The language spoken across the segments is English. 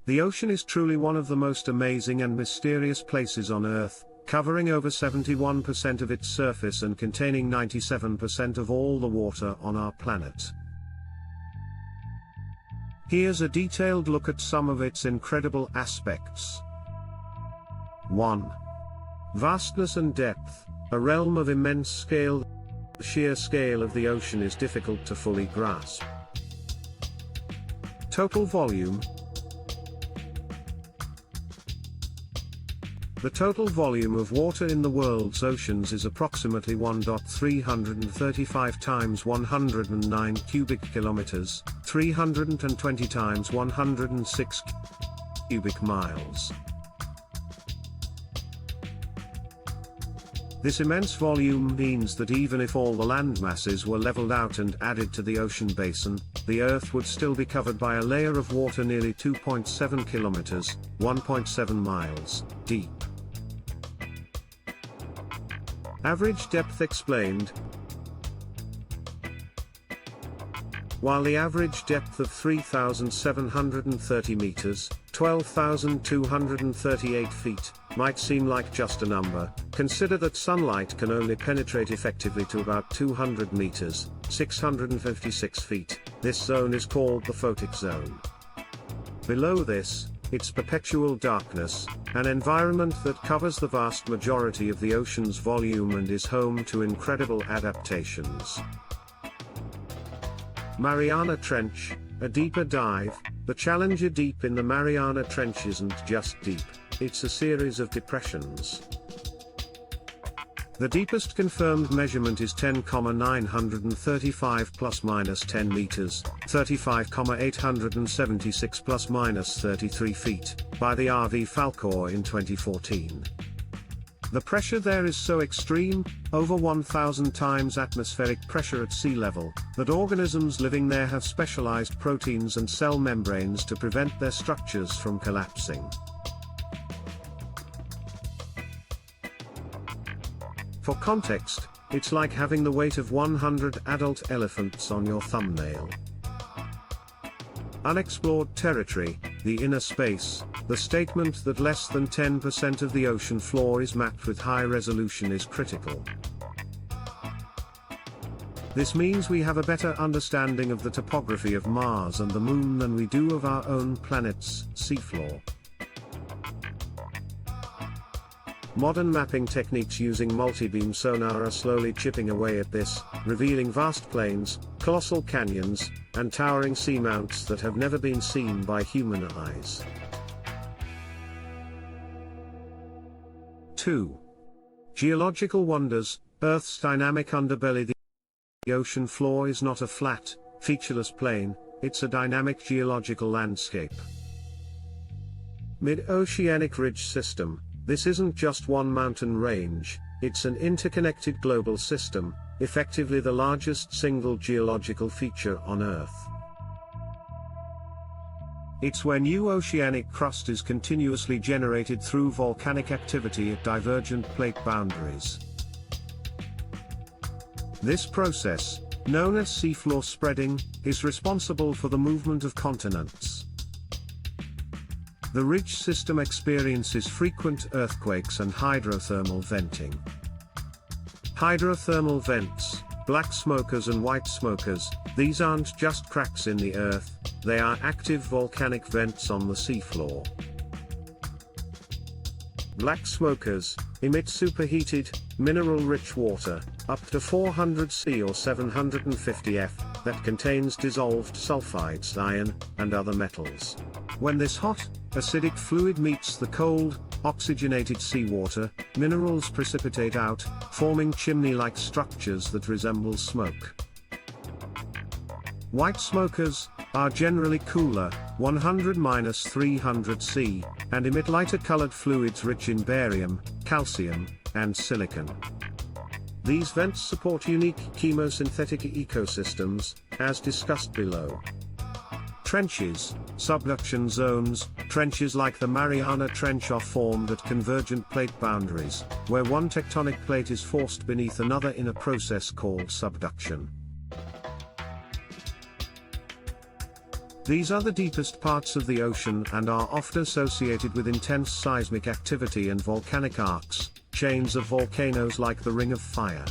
The ocean is truly one of the most amazing and mysterious places on Earth, covering over 71% of its surface and containing 97% of all the water on our planet. Here's a detailed look at some of its incredible aspects. 1. Vastness and depth, a realm of immense scale. The sheer scale of the ocean is difficult to fully grasp. Total volume. The total volume of water in the world's oceans is approximately 1.335 times 109 cubic kilometers, 320 times 106 cubic miles. This immense volume means that even if all the land masses were leveled out and added to the ocean basin, the Earth would still be covered by a layer of water nearly 2.7 kilometers, 1.7 miles, deep. Average depth explained. While the average depth of 3,730 meters, 12,238 feet, might seem like just a number, consider that sunlight can only penetrate effectively to about 200 meters, 656 feet. This zone is called the photic zone. Below this, it's perpetual darkness, an environment that covers the vast majority of the ocean's volume and is home to incredible adaptations. Mariana Trench, a deeper dive. The Challenger Deep in the Mariana Trench isn't just deep, it's a series of depressions. The deepest confirmed measurement is 10,935 plus minus 10 meters, 35,876 plus minus 33 feet, by the RV Falcor in 2014. The pressure there is so extreme, over 1,000 times atmospheric pressure at sea level, that organisms living there have specialized proteins and cell membranes to prevent their structures from collapsing. For context, it's like having the weight of 100 adult elephants on your thumbnail. Unexplored territory, the inner space. The statement that less than 10% of the ocean floor is mapped with high resolution is critical. This means we have a better understanding of the topography of Mars and the Moon than we do of our own planet's seafloor. Modern mapping techniques using multi-beam sonar are slowly chipping away at this, revealing vast plains, colossal canyons, and towering seamounts that have never been seen by human eyes. 2. Geological wonders. Earth's dynamic underbelly. The ocean floor is not a flat, featureless plain, it's a dynamic geological landscape. Mid-oceanic ridge system. This isn't just one mountain range, it's an interconnected global system, effectively the largest single geological feature on Earth. It's where new oceanic crust is continuously generated through volcanic activity at divergent plate boundaries. This process, known as seafloor spreading, is responsible for the movement of continents. The ridge system experiences frequent earthquakes and hydrothermal venting. Hydrothermal vents, black smokers and white smokers, these aren't just cracks in the earth, they are active volcanic vents on the seafloor. Black smokers emit superheated, mineral-rich water, up to 400 C or 750 F, that contains dissolved sulfides, iron, and other metals. When this hot, acidic fluid meets the cold, oxygenated seawater, minerals precipitate out, forming chimney-like structures that resemble smoke. White smokers are generally cooler, 100–300 C, and emit lighter-colored fluids rich in barium, calcium, and silicon. These vents support unique chemosynthetic ecosystems, as discussed below. Trenches, subduction zones. Trenches like the Mariana Trench are formed at convergent plate boundaries, where one tectonic plate is forced beneath another in a process called subduction. These are the deepest parts of the ocean and are often associated with intense seismic activity and volcanic arcs, chains of volcanoes like the Ring of Fire.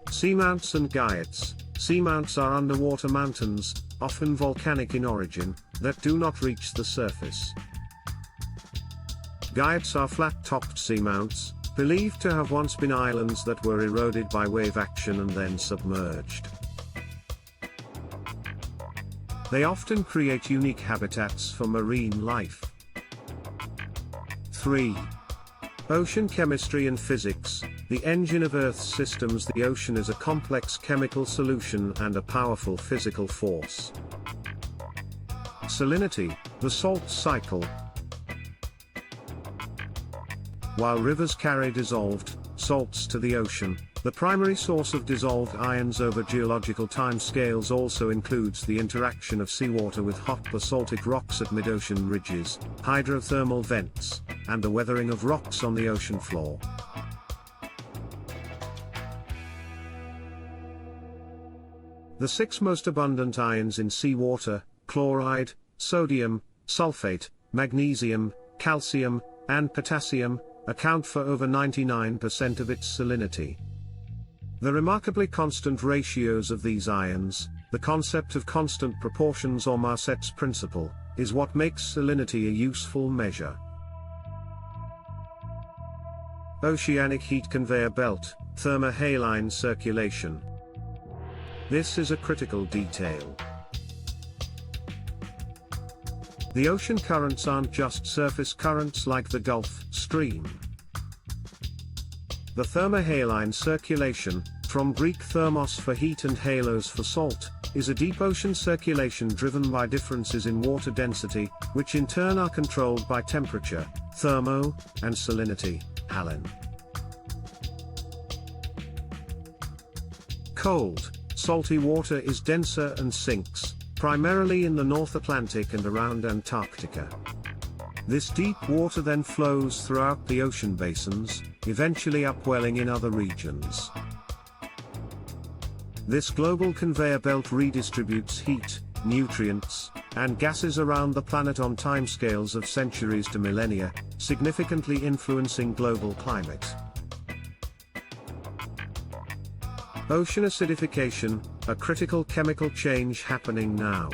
Seamounts and guyets. Seamounts are underwater mountains, often volcanic in origin, that do not reach the surface. Guyets are flat-topped seamounts, believed to have once been islands that were eroded by wave action and then submerged. They often create unique habitats for marine life. 3. Ocean chemistry and physics. The engine of Earth's systems. The ocean is a complex chemical solution and a powerful physical force. Salinity, the salt cycle. While rivers carry dissolved salts to the ocean, the primary source of dissolved ions over geological timescales also includes the interaction of seawater with hot basaltic rocks at mid-ocean ridges, hydrothermal vents, and the weathering of rocks on the ocean floor. The 6 most abundant ions in seawater: chloride, sodium, sulfate, magnesium, calcium, and potassium, account for over 99% of its salinity. The remarkably constant ratios of these ions, the concept of constant proportions or Marset's principle, is what makes salinity a useful measure. Oceanic heat conveyor belt, thermohaline circulation. This is a critical detail. The ocean currents aren't just surface currents like the Gulf Stream. The thermohaline circulation, from Greek thermos for heat and halos for salt, is a deep ocean circulation driven by differences in water density, which in turn are controlled by temperature, thermo, and salinity, halin. Cold, salty water is denser and sinks, primarily in the North Atlantic and around Antarctica. This deep water then flows throughout the ocean basins, eventually upwelling in other regions. This global conveyor belt redistributes heat, nutrients, and gases around the planet on timescales of centuries to millennia, significantly influencing global climate. Ocean acidification, a critical chemical change happening now.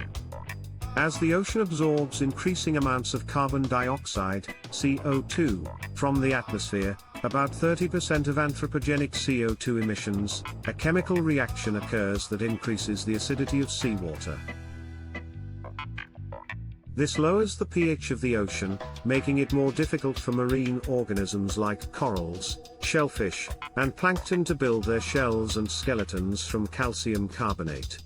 As the ocean absorbs increasing amounts of carbon dioxide, CO2, from the atmosphere, about 30% of anthropogenic CO2 emissions, a chemical reaction occurs that increases the acidity of seawater. This lowers the pH of the ocean, making it more difficult for marine organisms like corals, shellfish, and plankton to build their shells and skeletons from calcium carbonate.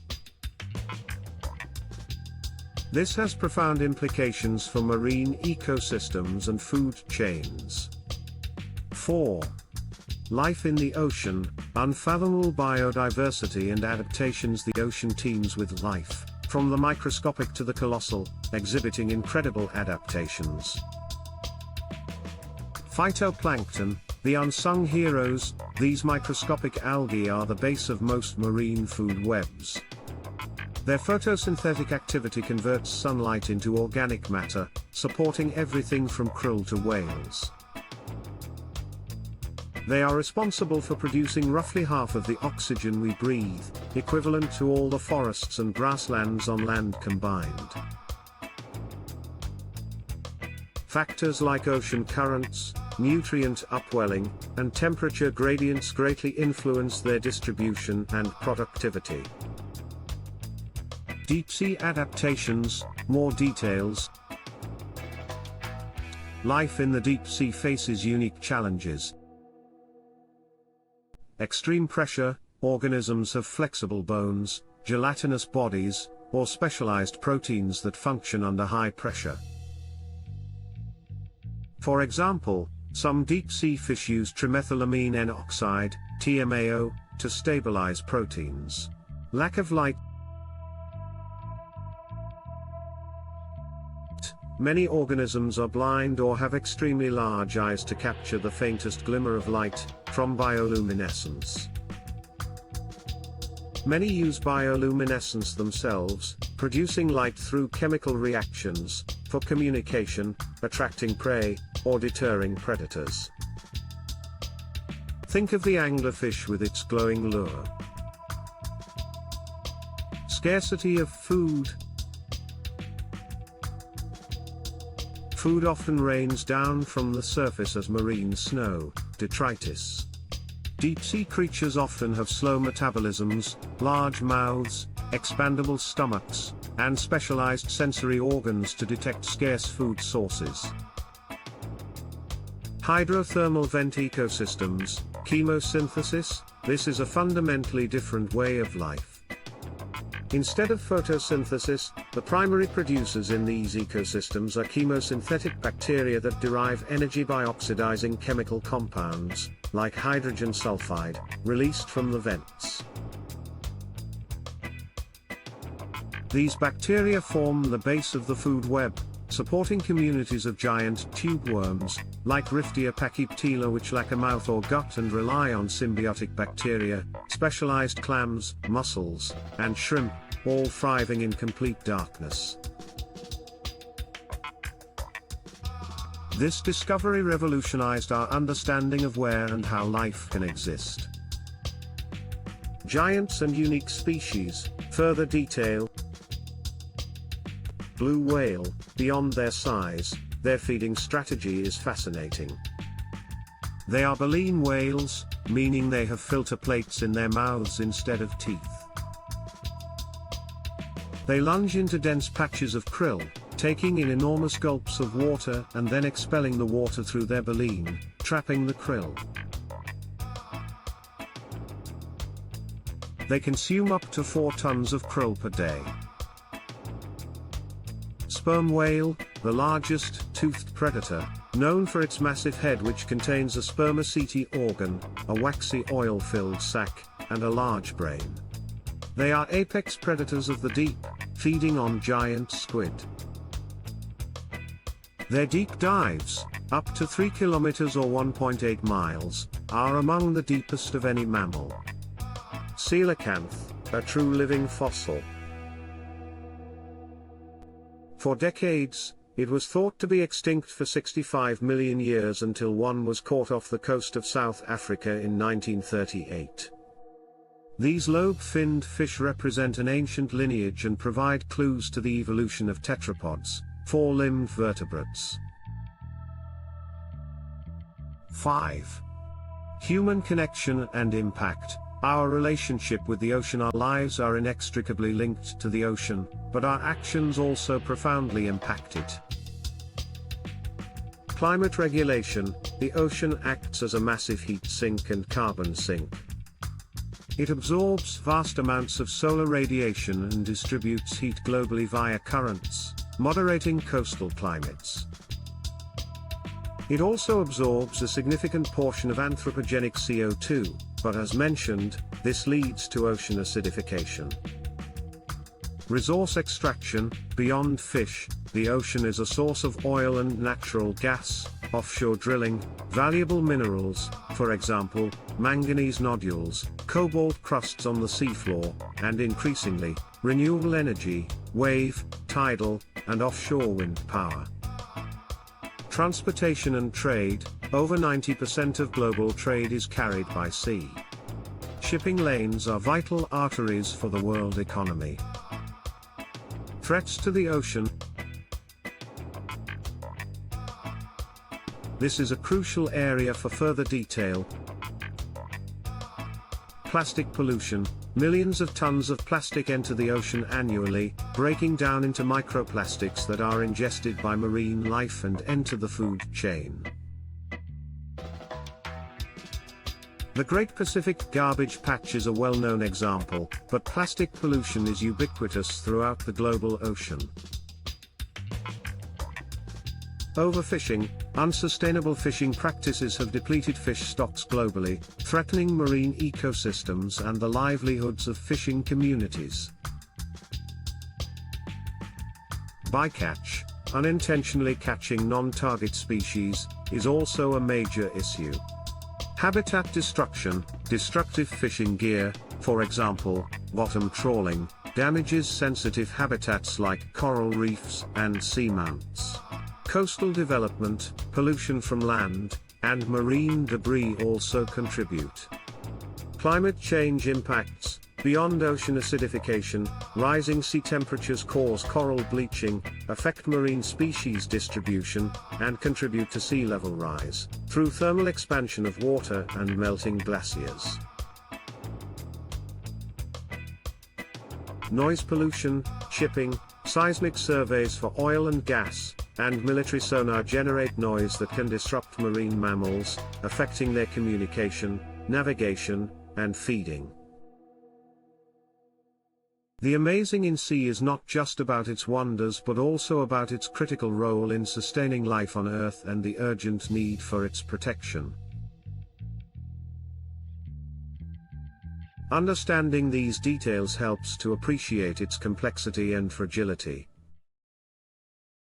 This has profound implications for marine ecosystems and food chains. 4. Life in the ocean, unfathomable biodiversity and adaptations. The ocean teems with life, from the microscopic to the colossal, exhibiting incredible adaptations. Phytoplankton, the unsung heroes. These microscopic algae are the base of most marine food webs. Their photosynthetic activity converts sunlight into organic matter, supporting everything from krill to whales. They are responsible for producing roughly half of the oxygen we breathe, equivalent to all the forests and grasslands on land combined. Factors like ocean currents, nutrient upwelling, and temperature gradients greatly influence their distribution and productivity. Deep-sea adaptations, more details. Life in the deep sea faces unique challenges. Extreme pressure, organisms have flexible bones, gelatinous bodies, or specialized proteins that function under high pressure. For example, some deep-sea fish use trimethylamine N oxide, TMAO, to stabilize proteins. Lack of light. Many organisms are blind or have extremely large eyes to capture the faintest glimmer of light, from bioluminescence. Many use bioluminescence themselves, producing light through chemical reactions, for communication, attracting prey, or deterring predators. Think of the anglerfish with its glowing lure. Scarcity of food. Food often rains down from the surface as marine snow, detritus. Deep-sea creatures often have slow metabolisms, large mouths, expandable stomachs, and specialized sensory organs to detect scarce food sources. Hydrothermal vent ecosystems, chemosynthesis, this is a fundamentally different way of life. Instead of photosynthesis, the primary producers in these ecosystems are chemosynthetic bacteria that derive energy by oxidizing chemical compounds, like hydrogen sulfide, released from the vents. These bacteria form the base of the food web, supporting communities of giant tube worms, like Riftia pachyptela, which lack a mouth or gut and rely on symbiotic bacteria, specialized clams, mussels, and shrimp, all thriving in complete darkness. This discovery revolutionized our understanding of where and how life can exist. Giants and unique species, further detail. Blue whale, beyond their size, their feeding strategy is fascinating. They are baleen whales, meaning they have filter plates in their mouths instead of teeth. They lunge into dense patches of krill, taking in enormous gulps of water and then expelling the water through their baleen, trapping the krill. They consume up to 4 tons of krill per day. Sperm whale, the largest toothed predator, known for its massive head which contains a spermaceti organ, a waxy oil-filled sac, and a large brain. They are apex predators of the deep, feeding on giant squid. Their deep dives, up to 3 kilometers or 1.8 miles, are among the deepest of any mammal. Coelacanth, a true living fossil. For decades, it was thought to be extinct for 65 million years until one was caught off the coast of South Africa in 1938. These lobe-finned fish represent an ancient lineage and provide clues to the evolution of tetrapods, 4-limbed vertebrates. 5. Human connection and impact. Our relationship with the ocean. Our lives are inextricably linked to the ocean, but our actions also profoundly impact it. Climate regulation. The ocean acts as a massive heat sink and carbon sink. It absorbs vast amounts of solar radiation and distributes heat globally via currents, moderating coastal climates. It also absorbs a significant portion of anthropogenic CO2, but as mentioned, this leads to ocean acidification. Resource extraction. Beyond fish, the ocean is a source of oil and natural gas, offshore drilling, valuable minerals, for example, manganese nodules, cobalt crusts on the seafloor, and increasingly, renewable energy, wave, tidal, and offshore wind power. Transportation and trade. Over 90% of global trade is carried by sea. Shipping lanes are vital arteries for the world economy. Threats to the ocean. This is a crucial area for further detail. Plastic pollution. Millions of tons of plastic enter the ocean annually, breaking down into microplastics that are ingested by marine life and enter the food chain. The Great Pacific Garbage Patch is a well-known example, but plastic pollution is ubiquitous throughout the global ocean. Overfishing. Unsustainable fishing practices have depleted fish stocks globally, threatening marine ecosystems and the livelihoods of fishing communities. Bycatch. Unintentionally catching non-target species is also a major issue. Habitat destruction. Destructive fishing gear, for example, bottom trawling, damages sensitive habitats like coral reefs and seamounts. Coastal development, pollution from land, and marine debris also contribute. Climate change impacts. Beyond ocean acidification, rising sea temperatures cause coral bleaching, affect marine species distribution, and contribute to sea level rise, through thermal expansion of water and melting glaciers. Noise pollution, shipping, seismic surveys for oil and gas, and military sonar generate noise that can disrupt marine mammals, affecting their communication, navigation, and feeding. The amazing in sea is not just about its wonders but also about its critical role in sustaining life on Earth and the urgent need for its protection. Understanding these details helps to appreciate its complexity and fragility.